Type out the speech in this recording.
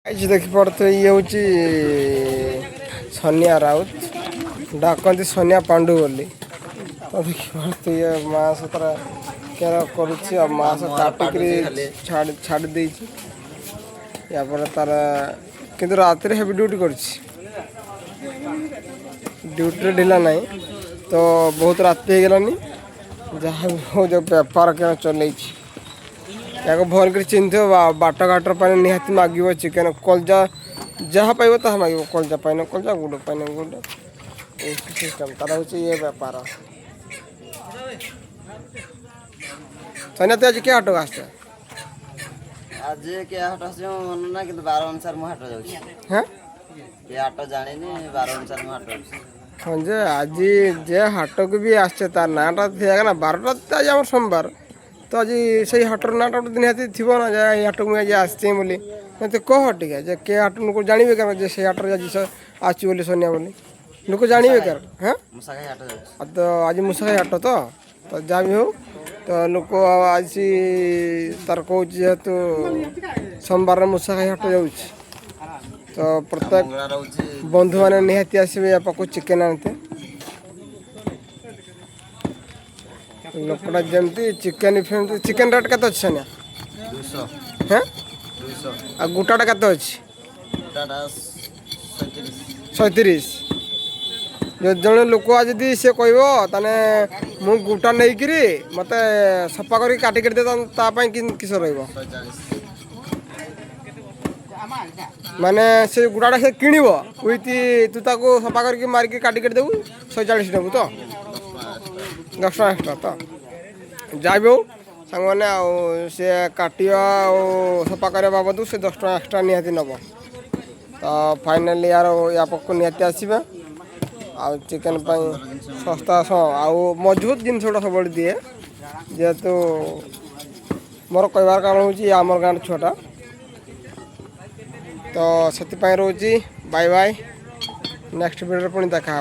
देखिपे ये हूँ सोनिया राउत डाकती सोनिया पांडु बोली तो देखिपे ये मास तार क्या करुच्ची मास काटिक छाड़ दे तार कि रात हेवी ड्यूटी कर ड्यूटी ढिला ना तो बहुत रात हो गलानी जहाँ भी जो बेपार क्या चल या भल कर चिन्ह बाट घाटर पर निहाती मांग चिकेन कलजा जहाँ पाइब ता मांग कलजा पाइन कलजा गुड़ पाइन गुड़ सिस्टम तार हूँ ये बेपार सैन्य तो आज क्या हाट आस आज के हाट मन ना कि 12 अनुसार मु हाट जाऊँ हाँ ये हाट जानी 12 अनुसार मु हाट हाँ जे आज जे हाट को भी आसचे तार नाटा थी ना 12टा आज आम सोमवार तो आज से हाटर नाटा निहाती थी ना जे हाट को आज आसचे बोली मत कह टे जे के हाट लोक जानवे क्या जे से हाटर आज आसी बोली सोनिया बोली लोक जानवे क्या हाँ मुसाखाई हाट जाऊँ तो आज मुसाखाई हाट तो जहाँ भी हो तो लोक आज तार कह जेहेतु सोमवार मुसाखाई हाट जाऊँ तो प्रत्येक बंधु मैंने निहाती आसवे या पाक चिकेन आनते लोकटा जमती चिकेन फेमती चिकेन रेट के अच्छे ना 200 हाँ 200 आ गोटाटा के अच्छी टाटा 37 जो जड़े लोक आज सी कह मु गोटा नहीं करी मत सफा कर काटिक दे किस रही माने से गुड़ाटा से किणव विथ तू ताको सफा करके मारिक काटिक देबू 140 देबू तो 10 टका एक्सट्रा तो जा भी हो सांग मैंने सी काटा सफा करने बाबद से 10 टका एक्सट्रा निहाती नब तो फाइनाली यार या पक निहाती आसबे आ चिकेन सस्ता आउ मजबूत जिन सब दिए जेहेतु मोर कहबार कारण हूँ आमर गाँव छुआटा तो से रोची बाय बाय नेक्स्ट वीडियो पुणी देखा।